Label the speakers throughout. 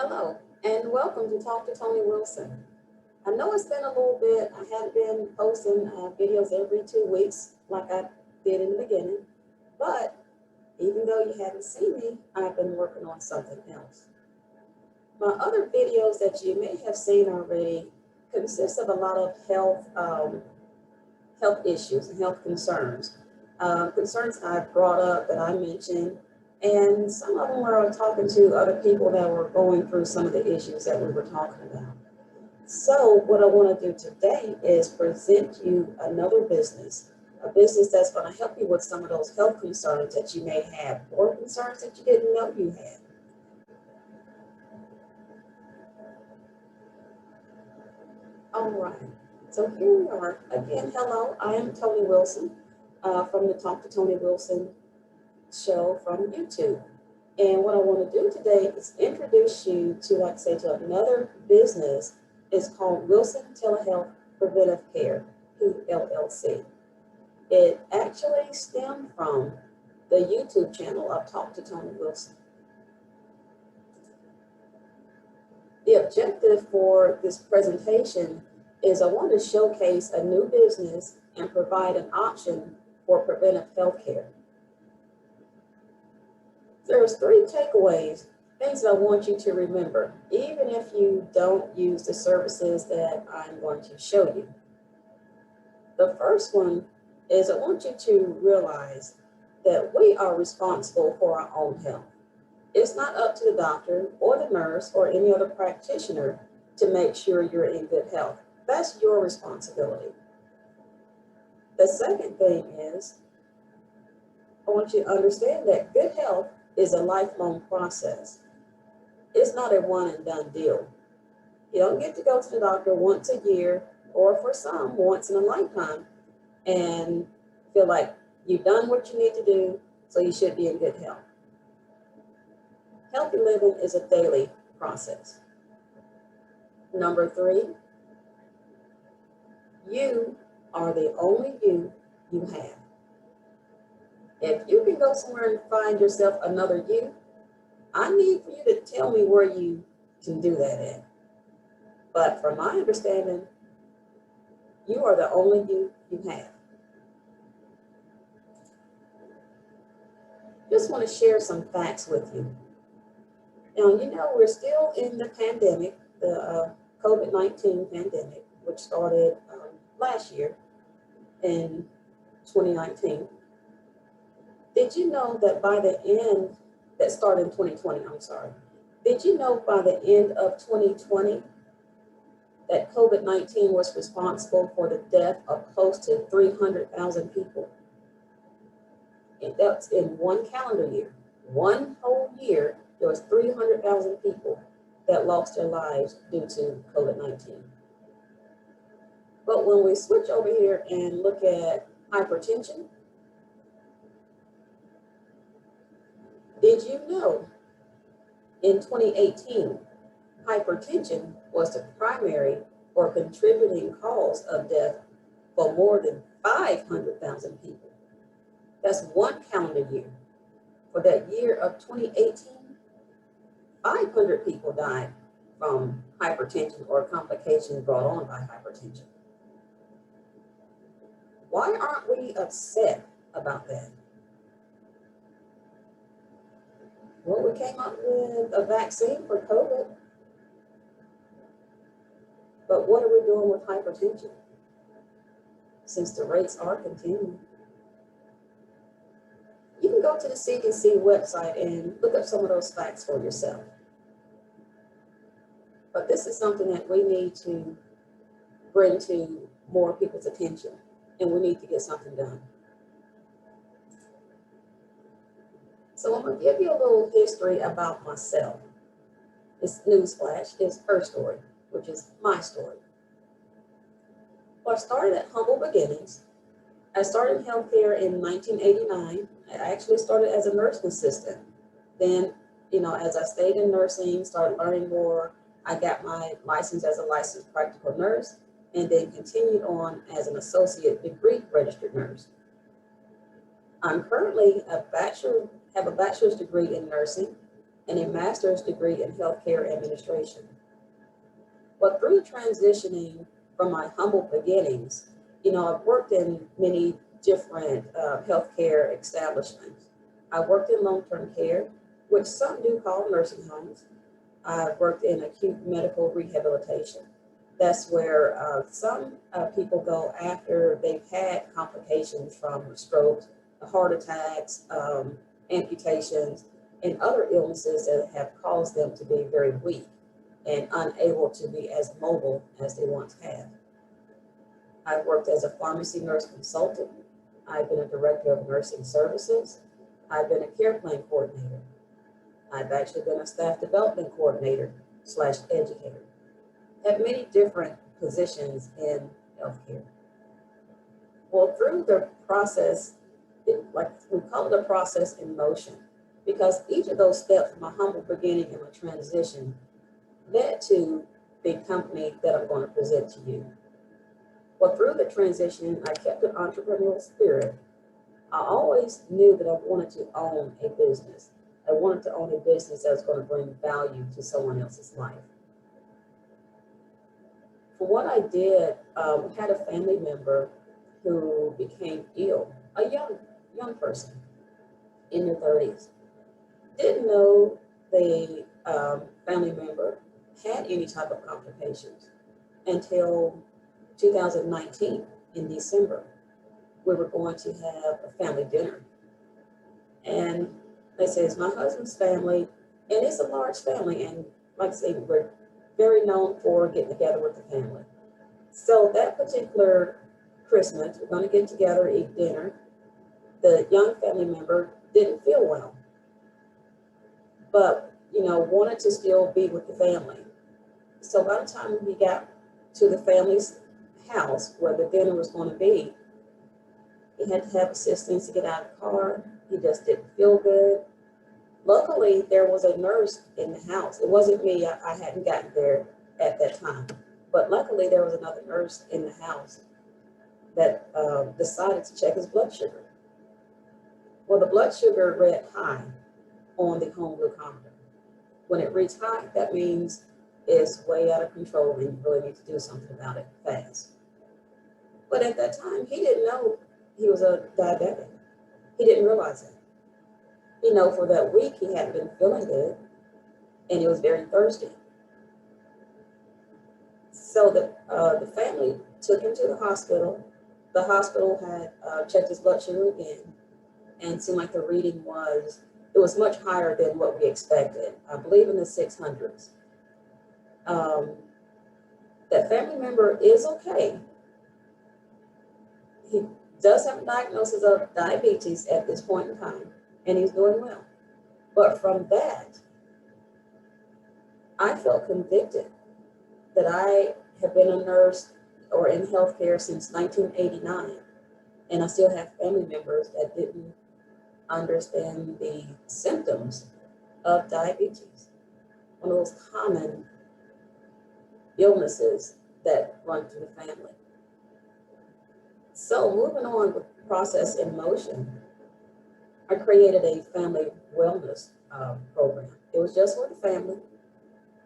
Speaker 1: Hello, and welcome to Talk to Tony Wilson. I know it's been a little bit, I haven't been posting videos every 2 weeks like I did in the beginning, but even though you haven't seen me, I've been working on something else. My other videos that you may have seen already consist of a lot of health issues and health concerns. Concerns I brought up that I mentioned, and some of them were talking to other people that were going through some of the issues that we were talking about. So what I want to do today is present you another business, a business that's going to help you with some of those health concerns that you may have, or concerns that you didn't know you had. All right, so here we are. Again, hello, I am Tony Wilson from the Talk to Tony Wilson show from YouTube. And what I want to do today is introduce you to, like I say, to another business. It's called Wilson Telehealth Preventive Care, PLLC. It actually stemmed from the YouTube channel of Talk to Tony Wilson. The objective for this presentation is I want to showcase a new business and provide an option for preventive health care. There's 3 takeaways, things that I want you to remember, even if you don't use the services that I'm going to show you. The first one is I want you to realize that we are responsible for our own health. It's not up to the doctor or the nurse or any other practitioner to make sure you're in good health. That's your responsibility. The second thing is, I want you to understand that good health is a lifelong process. It's not a one and done deal. You don't get to go to the doctor once a year, or for some, once in a lifetime, and feel like you've done what you need to do, so you should be in good health. Healthy living is a daily process. Number 3, you are the only you have. If you can go somewhere and find yourself another you, I need for you to tell me where you can do that at. But from my understanding, you are the only you have. Just want to share some facts with you. Now, you know, we're still in the pandemic, the COVID-19 pandemic, which started last year in 2019. Did you know that by the end, that started in 2020, I'm sorry. Did you know by the end of 2020 that COVID-19 was responsible for the death of close to 300,000 people? And that's in one calendar year. One whole year, there was 300,000 people that lost their lives due to COVID-19. But when we switch over here and look at hypertension, did you know in 2018, hypertension was the primary or contributing cause of death for more than 500,000 people? That's one calendar year. For that year of 2018, 500 people died from hypertension or complications brought on by hypertension. Why aren't we upset about that? Well, we came up with a vaccine for COVID, but what are we doing with hypertension since the rates are continuing? You can go to the CDC website and look up some of those facts for yourself. But this is something that we need to bring to more people's attention, and we need to get something done. So I'm going to give you a little history about myself. This newsflash is her story, which is my story. Well, I started at humble beginnings. I started in healthcare in 1989. I actually started as a nursing assistant. Then, you know, as I stayed in nursing, started learning more, I got my license as a licensed practical nurse, and then continued on as an associate degree registered nurse. I'm currently have a bachelor's degree in nursing, and a master's degree in healthcare administration. But through transitioning from my humble beginnings, I've worked in many different healthcare establishments. I worked in long-term care, which some do call nursing homes. I've worked in acute medical rehabilitation. That's where some people go after they've had complications from strokes, heart attacks, amputations, and other illnesses that have caused them to be very weak and unable to be as mobile as they once had. I've worked as a pharmacy nurse consultant. I've been a director of nursing services. I've been a care plan coordinator. I've actually been a staff development coordinator / educator. Have many different positions in healthcare. Well, through the process, like we call it a process in motion, because each of those steps from my humble beginning and my transition led to the company that I'm going to present to you. Well, through the transition, I kept an entrepreneurial spirit. I always knew that I wanted to own a business. I wanted to own a business that was going to bring value to someone else's life. For what I did, I had a family member who became ill, a young person in their 30s. Didn't know the family member had any type of complications until 2019 in December. We were going to have a family dinner. And they say it's my husband's family, and it's a large family. And like I say, we're very known for getting together with the family. So that particular Christmas, we're going to get together, eat dinner. The young family member didn't feel well, but, wanted to still be with the family. So by the time we got to the family's house where the dinner was going to be, he had to have assistance to get out of the car. He just didn't feel good. Luckily, there was a nurse in the house. It wasn't me. I hadn't gotten there at that time. But luckily, there was another nurse in the house that decided to check his blood sugar. Well, the blood sugar read high on the home glucometer. When it reads high, that means it's way out of control and you really need to do something about it fast. But at that time, he didn't know he was a diabetic. He didn't realize it. For that week, he hadn't been feeling good, and he was very thirsty. So the family took him to the hospital. The hospital had checked his blood sugar again, and it seemed like the reading was much higher than what we expected. I believe in the 600s. That family member is okay. He does have a diagnosis of diabetes at this point in time, and he's doing well. But from that, I felt convicted that I have been a nurse or in healthcare since 1989, and I still have family members that didn't understand the symptoms of diabetes, one of those common illnesses that run through the family. So moving on with the process in motion, I created a family wellness program. It was just for the family.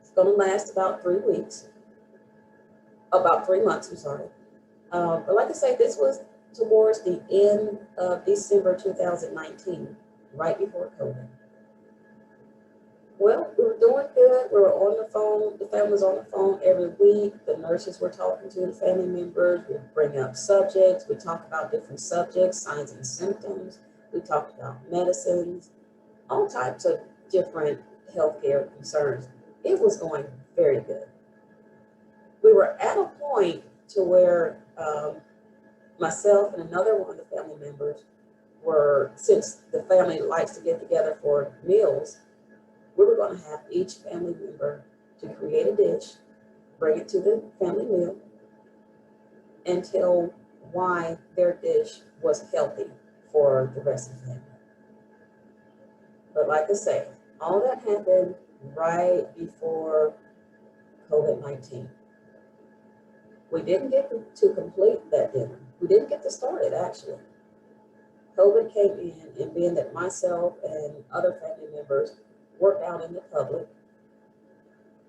Speaker 1: It's going to last about 3 weeks, about 3 months, I'm sorry. But like I say, this was towards the end of December 2019, right before COVID. Well, we were doing good. We were on the phone. The family was on the phone every week. The nurses were talking to the family members. We bring up subjects. We talk about different subjects, signs and symptoms. We talked about medicines, all types of different healthcare concerns. It was going very good. We were at a point to where myself and another one of the family members were, since the family likes to get together for meals, we were going to have each family member to create a dish, bring it to the family meal, and tell why their dish was healthy for the rest of the family. But like I say, all that happened right before COVID-19. We didn't get to complete that dinner. We didn't get to start it, actually. COVID came in, and being that myself and other family members work out in the public.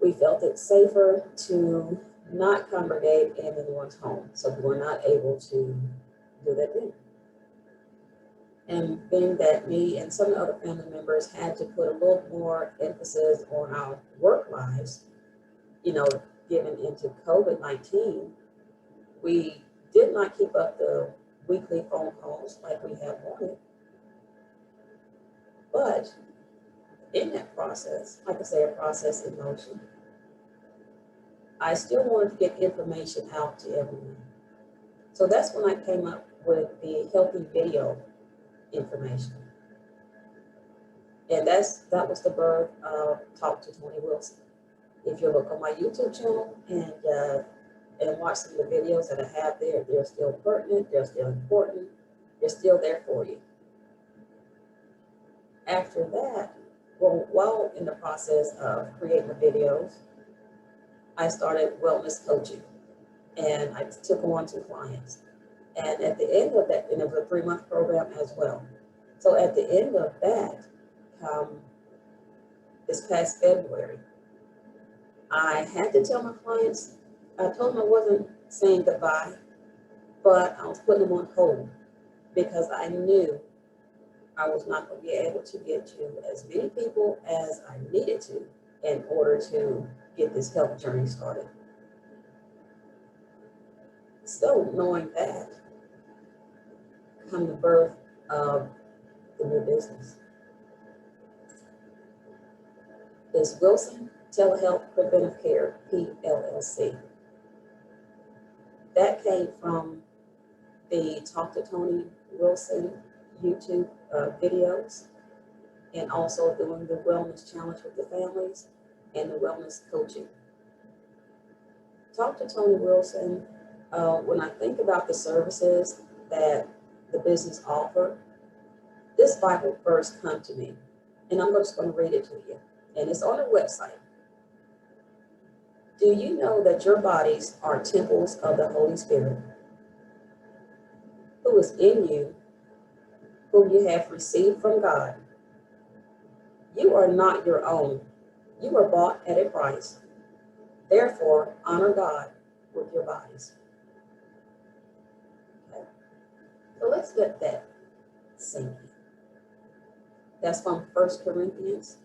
Speaker 1: We felt it safer to not congregate in anyone's home, so we were not able to do that then. And being that me and some other family members had to put a little more emphasis on our work lives, given into COVID-19, we did not keep up the weekly phone calls like we had wanted. But in that process, like I say, a process in motion, I still wanted to get information out to everyone. So that's when I came up with the healthy video information. And that was the birth of Talk to Tony Wilson. If you look on my YouTube channel and watch some of the videos that I have there, they're still pertinent, they're still important, they're still there for you. After that, while in the process of creating the videos, I started wellness coaching, and I took on 2 clients. And at the end of that, and it was a 3-month program as well. So at the end of that, this past February, I had to tell my clients, I told them I wasn't saying goodbye, but I was putting them on hold because I knew I was not going to be able to get to as many people as I needed to in order to get this health journey started. So knowing that, come the birth of the new business. It's Wilson Telehealth Preventive Care, PLLC. That came from the Talk to Tony Wilson YouTube videos, and also doing the wellness challenge with the families and the wellness coaching. Talk to Tony Wilson, when I think about the services that the business offer, this Bible verse comes to me, and I'm just going to read it to you. And it's on our website. Do you know that your bodies are temples of the Holy Spirit, who is in you, whom you have received from God? You are not your own. You were bought at a price. Therefore, honor God with your bodies. Okay. So let's let that sink in. That's from 1 Corinthians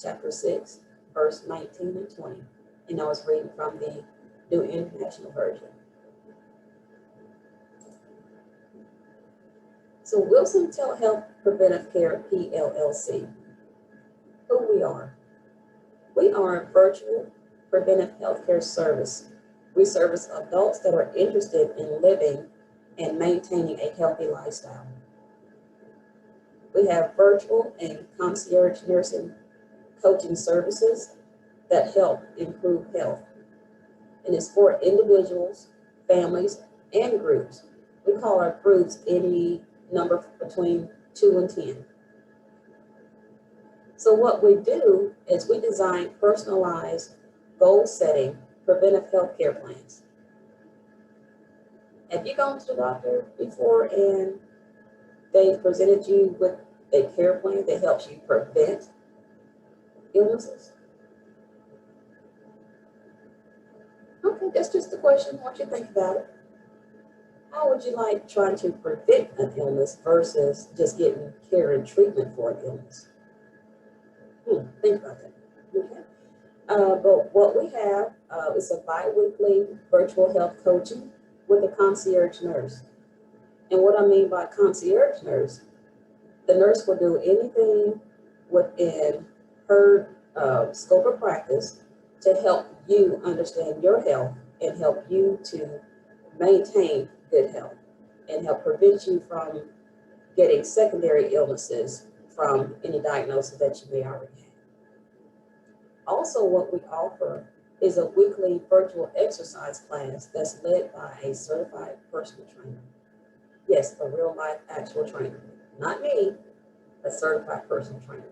Speaker 1: chapter 6, verse 19 and 20. And I was reading from the New International Version. So Wilson Telehealth Preventive Care, PLLC. Who we are. We are a virtual preventive healthcare service. We service adults that are interested in living and maintaining a healthy lifestyle. We have virtual and concierge nursing coaching services that help improve health. And it's for individuals, families, and groups. We call our groups any number between 2 and 10. So what we do is we design personalized, goal-setting, preventive health care plans. Have you gone to the doctor before and they presented you with a care plan that helps you prevent illnesses? Okay, that's just the question. I want you to think about it. How would you like trying to prevent an illness versus just getting care and treatment for an illness? Think about that. Okay. But what we have is a bi-weekly virtual health coaching with a concierge nurse. And what I mean by concierge nurse, the nurse will do anything within her scope of practice to help you understand your health and help you to maintain good health and help prevent you from getting secondary illnesses from any diagnosis that you may already have. Also, what we offer is a weekly virtual exercise class that's led by a certified personal trainer. Yes, a real life actual trainer. Not me, a certified personal trainer.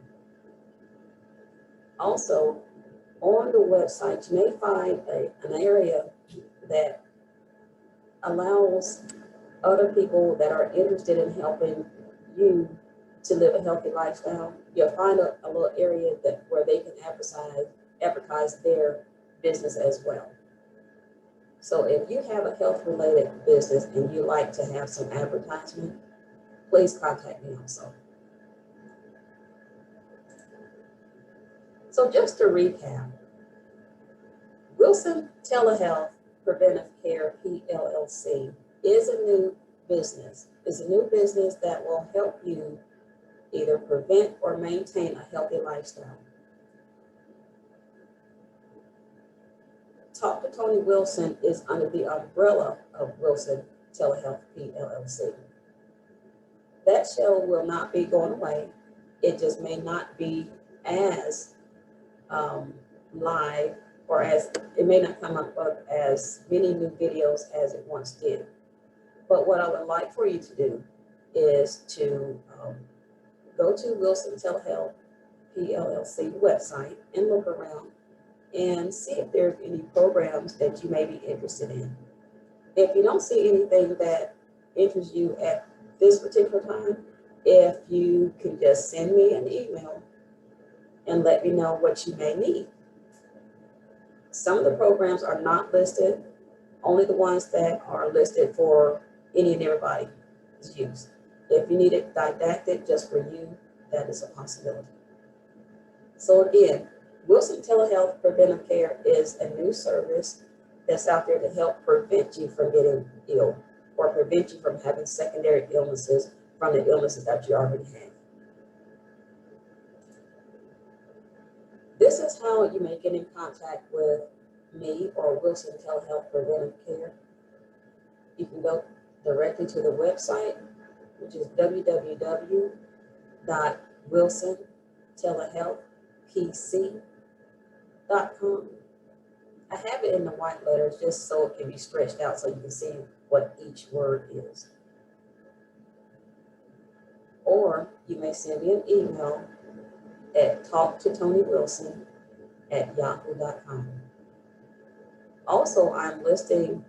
Speaker 1: Also, on the website, you may find an area that allows other people that are interested in helping you to live a healthy lifestyle, you'll find a little area where they can advertise their business as well. So if you have a health-related business and you like to have some advertisement, please contact me also. So just to recap, Wilson Telehealth Preventive Care PLLC is a new business. It's a new business that will help you either prevent or maintain a healthy lifestyle. Talk to Tony Wilson is under the umbrella of Wilson Telehealth PLLC. That show will not be going away. It just may not be as live, or it may not come up with as many new videos as it once did. But what I would like for you to do is to go to Wilson Telehealth PLLC website and look around and see if there's any programs that you may be interested in. If you don't see anything that interests you at this particular time, if you can just send me an email and let me know what you may need. Some of the programs are not listed, only the ones that are listed for any and everybody's use. If you need it didactic just for you, that is a possibility. So again, Wilson Telehealth Preventive Care is a new service that's out there to help prevent you from getting ill or prevent you from having secondary illnesses from the illnesses that you already have. This is how you may get in contact with me or Wilson Telehealth Preventive Care. You can go directly to the website, which is www.wilsontelehealthpc.com. I have it in the white letters just so it can be stretched out so you can see what each word is. Or you may send me an email at talktotoniwilson@yahoo.com. Also, I'm listing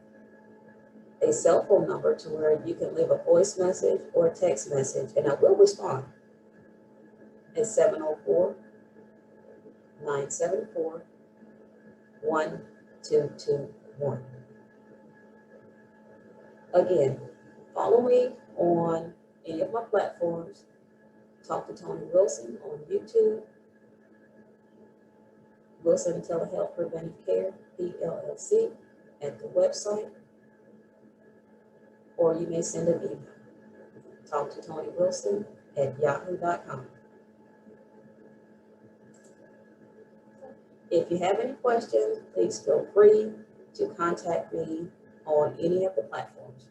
Speaker 1: a cell phone number to where you can leave a voice message or a text message, and I will respond at 704-974-1221. Again, follow me on any of my platforms. Talk to Tony Wilson on YouTube, Wilson Telehealth Preventive Care, PLLC, at the website, or you may send an email, talktotoniwilson@yahoo.com. If you have any questions, please feel free to contact me on any of the platforms.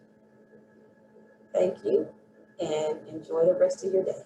Speaker 1: Thank you, and enjoy the rest of your day.